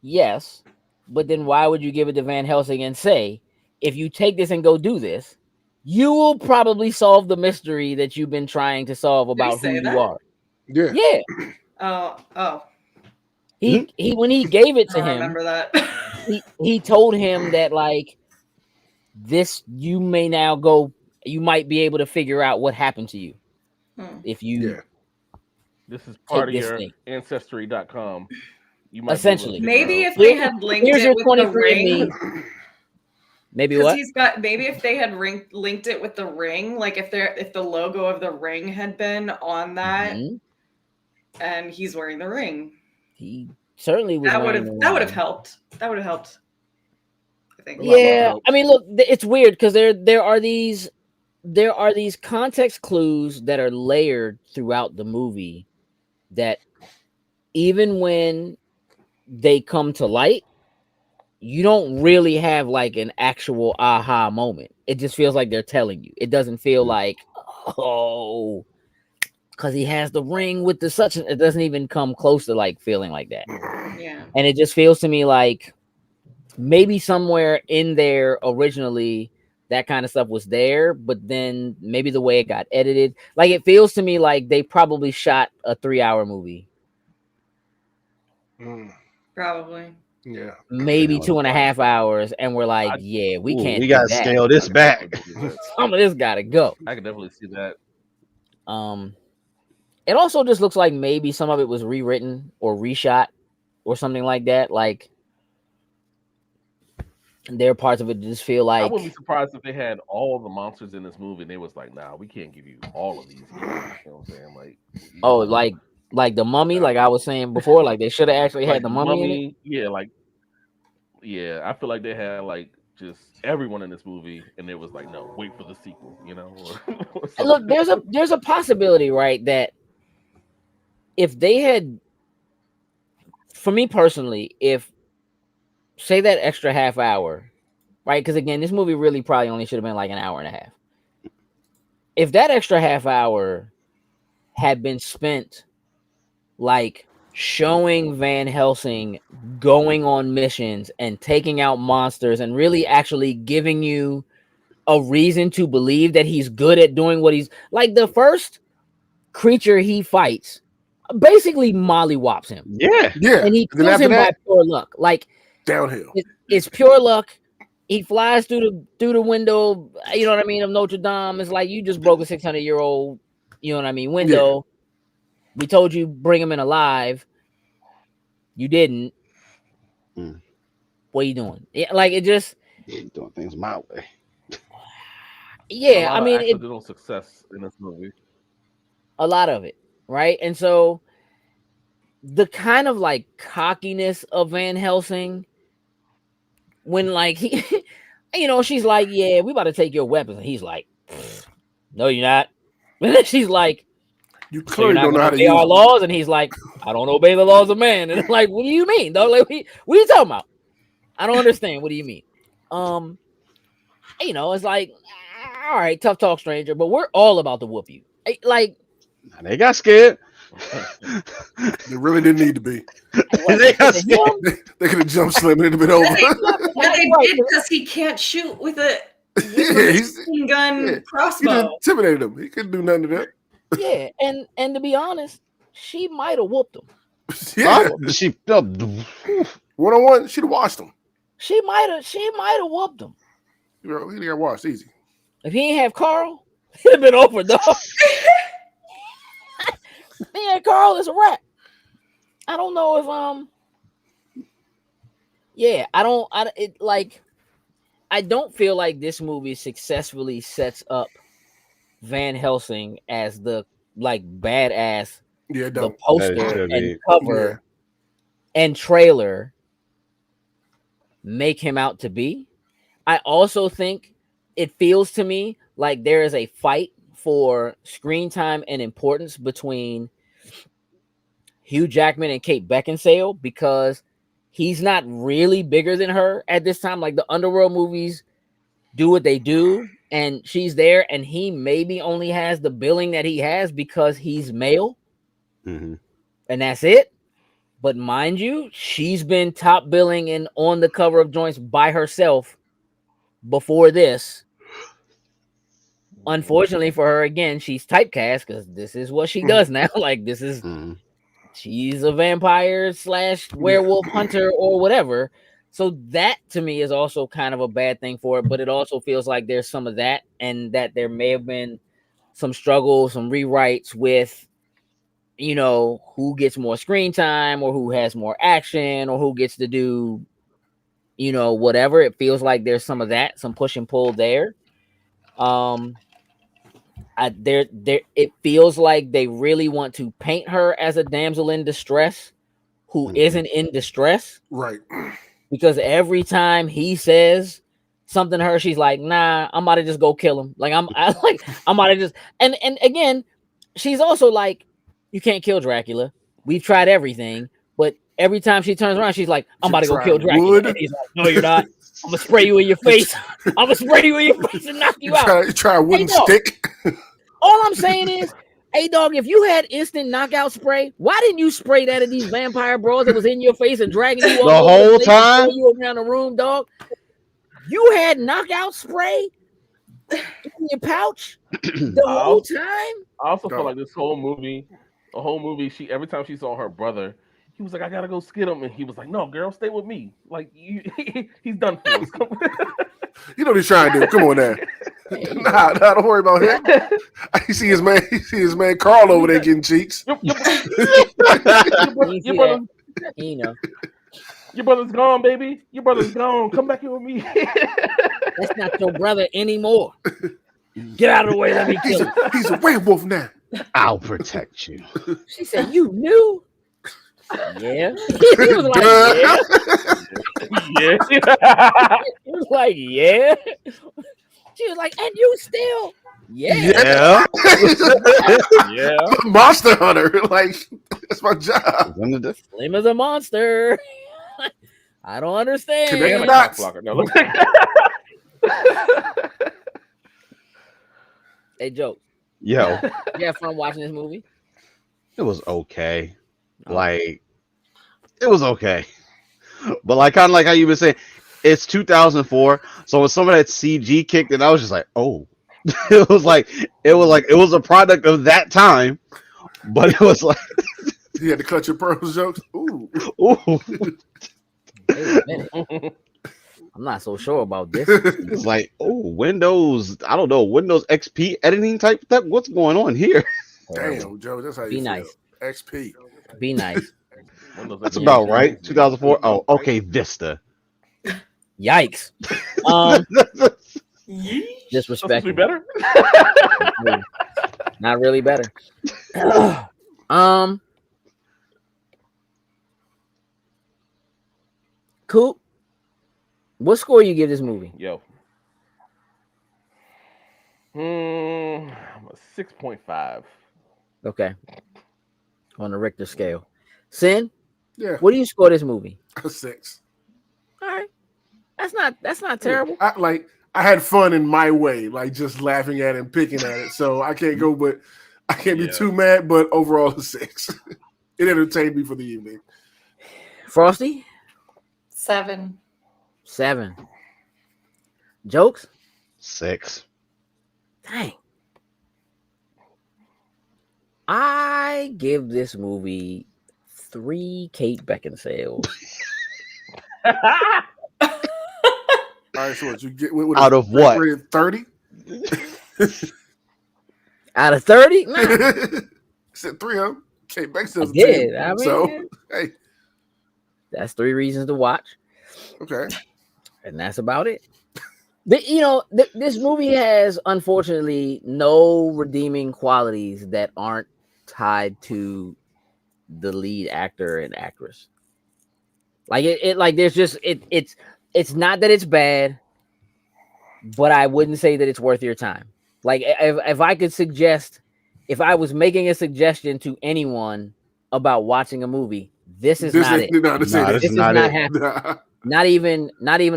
yes, but then why would you give it to Van Helsing and say, if you take this and go do this, you will probably solve the mystery that you've been trying to solve about who say you that? are? Yeah. Yeah. oh, He when he gave it I to don't him, remember that. he told him that like, this, you may now go, you might be able to figure out what happened to you Hmm. if you Yeah. This is take part of this your thing. ancestry.com. You might be able to Essentially, figure Maybe out. if they had linked here's it your with the 23andMe. ring, Maybe because what? he's got. Maybe if they had linked it with the ring, like if the logo of the ring had been on that, Mhm. and he's wearing the ring, He certainly was that would wearing have the that would ring. have helped. That would have helped. I think. A lot more Yeah, help. I mean, look, it's weird because there are these context clues that are layered throughout the movie that even when they come to light, you don't really have like an actual aha moment. It just feels like they're telling you. It doesn't feel like, oh, because he has the ring with the such. It doesn't even come close to like feeling like that. Yeah. And it just feels to me like maybe somewhere in there originally that kind of stuff was there, but then maybe the way it got edited, like it feels to me like they probably shot a 3-hour movie, Probably. Yeah. maybe Yeah, 2.5 hours, and we're like, yeah, we ooh, can't we do gotta that. scale I this could back. definitely see that. Some of this gotta go. I could definitely see that. It also just looks like maybe some of it was rewritten or reshot or something like that. Like there are parts of it that just feel I wouldn't be like, surprised if they had all the monsters in this movie and they was like, nah, we can't give you all of these yet. You know what I'm saying? Like, oh, like the mummy, like I was saying before, like they should have actually had like the the mummy in it. mummy, yeah, like yeah. I feel like they had like just everyone in this movie, and it was like, no, wait for the sequel, you know, or Look, something. there's a possibility, right, that if they had, for me personally, if say that extra half hour, right? Because again, this movie really probably only should have been like an hour and a half. If that extra half hour had been spent like showing Van Helsing going on missions and taking out monsters and really actually giving you a reason to believe that he's good at doing what he's like, the first creature he fights basically mollywops him. Yeah. Yeah. And he And then kills after him by that, pure luck. Like downhill. it's pure luck. He flies through the window, you know what I mean, of Notre Dame. It's like you just broke a 600-year-old, you know what I mean, window. We told you bring him in alive. You didn't. Mm. What are you doing? Yeah, like it just, Doing things my way. A yeah. lot I of mean, accidental success in this movie. a lot of it, right? And so the kind of like cockiness of Van Helsing when like he, you know, she's like, yeah, we about to take your weapons, and he's like, no, you're not. And then she's like, You so you're clearly not don't know going how to to obey use our them. laws? And he's like, I don't obey the laws of man. And like, what do you mean, dog? Like, what are you talking about? I don't understand. What do you mean? Um, you know, it's like, all right, tough talk, stranger, but we're all about to whoop you. Like, They got scared. They really didn't need to be. what, They got because of scared. him? They could have jumped slim and it'd have been over. But they Right. did because he can't shoot with a Yeah, machine gun he just crossbow. intimidated him. He couldn't do nothing to that. Yeah, and to be honest, she might have whooped him. Yeah, She one-on-one, she'd have washed him. She might have whooped him. He got washed easy. If he ain't have Carl, it'd have been over, dog. Me and Carl is a wrap. I don't know if yeah, I don't feel like this movie successfully sets up Van Helsing as the like badass. Yeah, The don't. poster be. and cover and trailer make him out to be. I also think it feels to me like there is a fight for screen time and importance between Hugh Jackman and Kate Beckinsale because he's not really bigger than her at this time. Like the Underworld movies do what they do, and she's there, and he maybe only has the billing that he has because he's male, Mm-hmm. and that's it. But mind you, she's been top billing and on the cover of joints by herself before this. Unfortunately for her, again, she's typecast because this is what she does now. Like this is she's a vampire / werewolf hunter or whatever. So that to me is also kind of a bad thing for it. But it also feels like there's some of that, and that there may have been some struggle, some rewrites with who gets more screen time or who has more action or who gets to do, whatever. It feels like there's some of that, some push and pull there. It feels like they really want to paint her as a damsel in distress who isn't in distress. Right. Because every time he says something to her, she's like, nah, I'm about to just go kill him. Like I'm about to just and again, she's also like, you can't kill Dracula. We've tried everything, but every time she turns around, she's like, I'm about to go kill Dracula. And he's like, no, you're not. I'm gonna spray you in your face. I'm gonna spray you in your face and knock you out. Try a wooden stick. All I'm saying is, hey dog, if you had instant knockout spray, why didn't you spray that at these vampire bros that was in your face and dragging you all the whole time? You around the room, dog. You had knockout spray in your pouch the whole time. I also feel like the whole movie, she every time she saw her brother, he was like, I gotta go skid him, and he was like, no, girl, stay with me. Like he's done for us. You know what he's trying to do. Come on now. Nah, don't worry about him. You see his man Carl over there getting cheeks. Your brother's gone, baby. Your brother's gone. Come back here with me. That's not your brother anymore. Get out of the way. Let me kill him. He's a werewolf now. I'll protect you. She said, you knew? Yeah. He was like, yeah. He was like, yeah. She was like, and you still? Yeah. Yeah. Monster hunter. Like, that's my job. Slim as a monster. I don't understand. Connect the dots. No, Hey, Joe. Yo. You have fun watching this movie? It was okay. Like, it was okay. But like, kind of like how you were saying, it's 2004. So when some of that CG kicked in, I was just like, oh. it was a product of that time. But it was like, you had to cut your pearls jokes. Ooh. Ooh. Wait a minute. I'm not so sure about this. It's like, oh, Windows, I don't know, Windows XP editing type stuff. What's going on here? Damn, Joe, that's how you Be feel. nice. XP. Be nice. That's about right. 2004. Oh, okay, Vista. Yikes. Disrespect. Be better. Not really better. Cool. What score you give this movie? Yo. 6.5. Okay. On the Richter scale. Sin? Yeah. What do you score this movie? A 6. All right. That's not terrible. I had fun in my way, like just laughing at it and picking at it. So I can't be too mad, but overall a 6. It entertained me for the evening. Frosty? 7. 7. Jokes? 6. Dang. I give this movie 3 Kate Beckinsales. All right, so what you get? Out of what? 30? Out of 30? Nah. Said 3 of them. Kate Beckinsales. I did. I mean, so, hey. That's 3 reasons to watch. Okay. And that's about it. This movie has, unfortunately, no redeeming qualities that aren't tied to the lead actor and actress. Like it's not that it's bad, but I wouldn't say that it's worth your time. Like if I could suggest, if I was making a suggestion to anyone about watching a movie, this is not it. This is not happening. Nah. Not even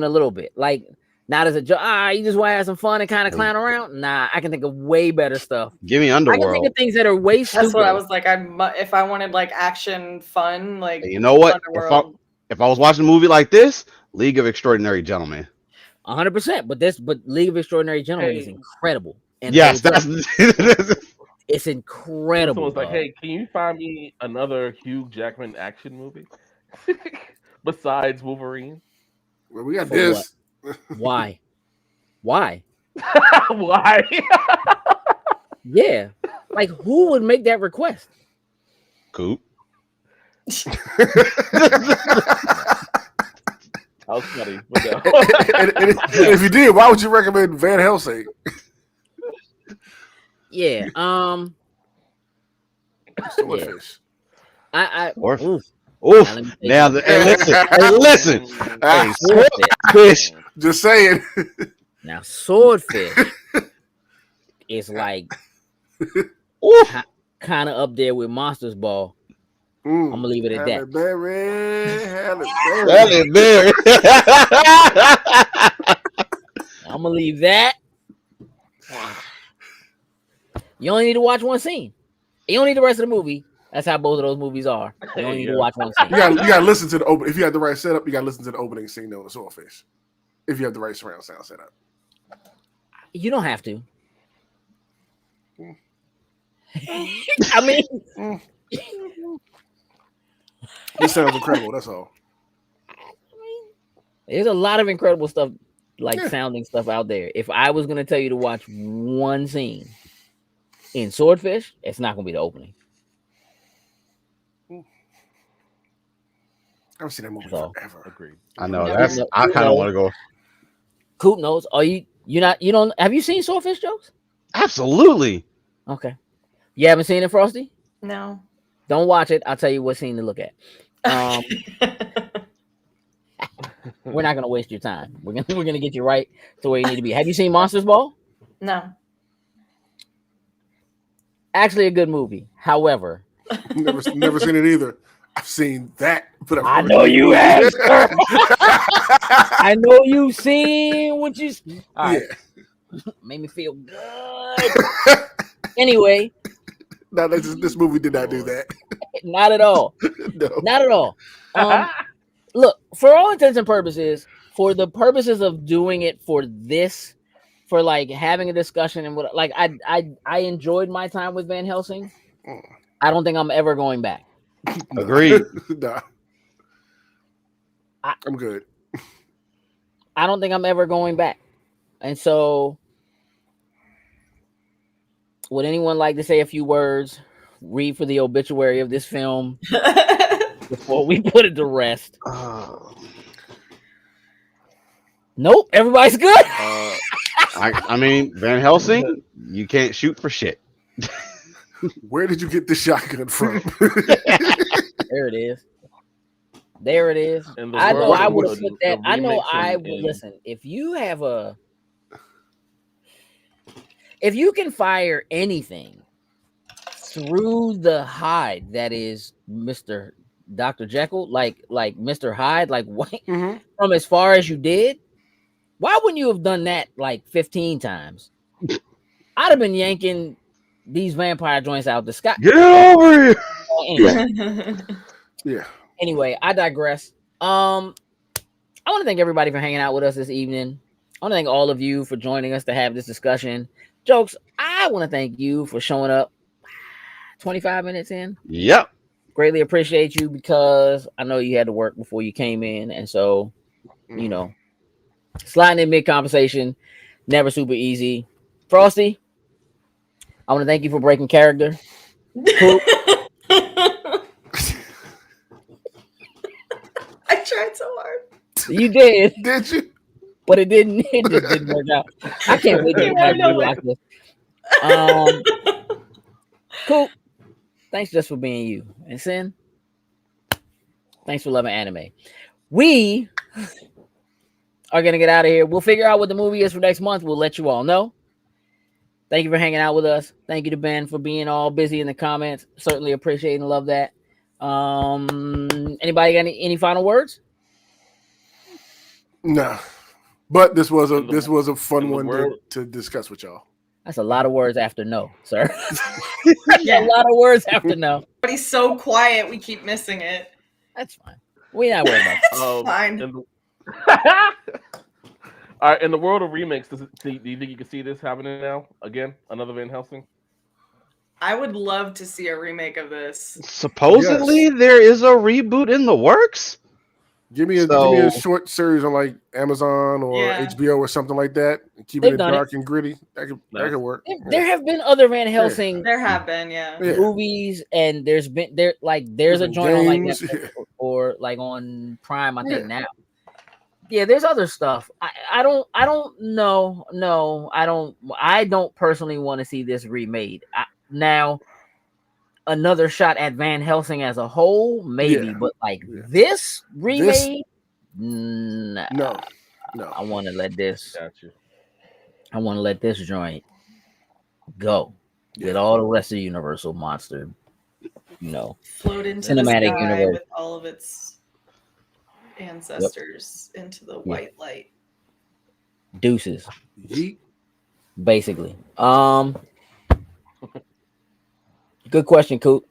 a little bit. Like, not as a joke. You just want to have some fun and kind of clown around. Nah, I can think of way better stuff. Give me Underworld. I can think of things that are way stupid. That's what I was like. If I wanted like action, fun, like, you know what? Underworld. If I was watching a movie like this, League of Extraordinary Gentlemen. 100%. But League of Extraordinary Gentlemen is incredible. And yes, it's incredible. Someone's like, hey, can you find me another Hugh Jackman action movie besides Wolverine? Well, we got this. Why? Why? Why? Yeah. Like, who would make that request? Coop. That was funny. But no. and if you did, why would you recommend Van Helsing? Yeah. Swordfish. Oof. Oof. Oof. Now, Now, listen. Hey, Swordfish. fish. Just saying. Now, Swordfish is like Oof. kind of up there with Monsters Ball. I'm gonna leave it at that. Halle Berry. Halle Berry. I'm gonna leave that. You only need to watch one scene. You don't need the rest of the movie. That's how both of those movies are. You only need to watch one scene. You gotta listen to the open. If you have the right setup, you gotta listen to the opening scene on the Swordfish. If you have the right surround sound setup. You don't have to. I mean, This sounds incredible. That's all. there's a lot of incredible stuff, like sounding stuff out there. If I was gonna tell you to watch one scene in Swordfish, it's not gonna be the opening. I haven't seen that movie So, forever. Agreed. I know. No, That's. no, I kind no. of want to go. Coop knows. Are you not? You don't? Have you seen Swordfish Jokes? Absolutely. Okay. You haven't seen it, Frosty? No. Don't watch it. I'll tell you what scene to look at. We're not gonna waste your time. We're gonna get you right to where you need to be. Have you seen Monsters Ball? No. Actually, a good movie. However, Never seen it either. I've seen that, but I know you have. Sir. I know you've seen what you. All right, made me feel good. Anyway, No, this movie did not do that. not at all. No. Not at all. Look, for all intents and purposes, for the purposes of doing it for this, for like having a discussion and what, like I enjoyed my time with Van Helsing. I don't think I'm ever going back. Agreed. Nah. I'm good. I don't think I'm ever going back. And so, would anyone like to say a few words, read for the obituary of this film before we put it to rest? Nope, everybody's good. I mean, Van Helsing, you can't shoot for shit. Where did you get the shotgun from? There it is. There it is. In the I know world I of would have the- put that. the I know remakes I and- would and- listen. If you have if you can fire anything through the hide that is Mr. Dr. Jekyll, like Mr. Hyde, like what from as far as you did, why wouldn't you have done that like 15 times? I'd have been yanking these vampire joints out the sky. Get over here. Yeah. Anyway, I digress. I want to thank everybody for hanging out with us this evening. I want to thank all of you for joining us to have this discussion. Jokes, I want to thank you for showing up 25 minutes in. Yep. Greatly appreciate you because I know you had to work before you came in. And so, you know, sliding in mid-conversation, never super easy. Frosty, I want to thank you for breaking character. Cool. I tried so hard. You did. Did you? But it didn't. It just didn't work out. I can't wait to have you like this. Cool. Thanks just for being you. And Sin, thanks for loving anime. We are gonna get out of here. We'll figure out what the movie is for next month. We'll let you all know. Thank you for hanging out with us. Thank you to Ben for being all busy in the comments. Certainly appreciate and love that. Anybody got any final words? No. But this was a fun one world- to discuss with y'all. That's a lot of words after no, sir. A lot of words after no. But he's so quiet, we keep missing it. That's fine. We're not worried about that. Fine. All right, in the world of remakes, do you think you can see this happening now? Again, another Van Helsing? I would love to see a remake of this. Supposedly there is a reboot in the works. Give me a short series on like Amazon or HBO or something like that. And keeping it dark and gritty. That could work. There have been other Van Helsing. There have been, movies, and there's a joint on like Netflix or like on Prime, I think now. Yeah, there's other stuff. I don't know. No, I don't personally want to see this remade. Now, another shot at Van Helsing as a whole, maybe, but like this remade, no. I want to let this. Gotcha. I want to let this joint go with all the rest of the Universal monster, float into cinematic the sky universe with all of its ancestors into the white light. Deuces. Yeet. Basically. Good question, Coop.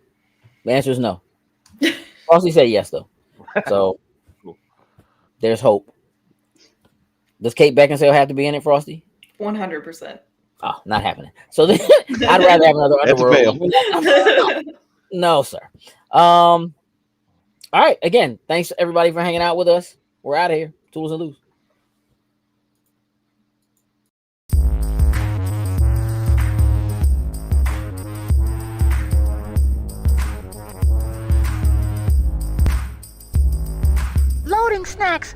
The answer is no. Frosty said yes, though. So there's hope. Does Kate Beckinsale have to be in it, Frosty? 100%. Oh, not happening. So then, I'd rather have another Underworld. No, sir. All right. Again, thanks everybody for hanging out with us. We're out of here. Tools and loose. Loading snacks.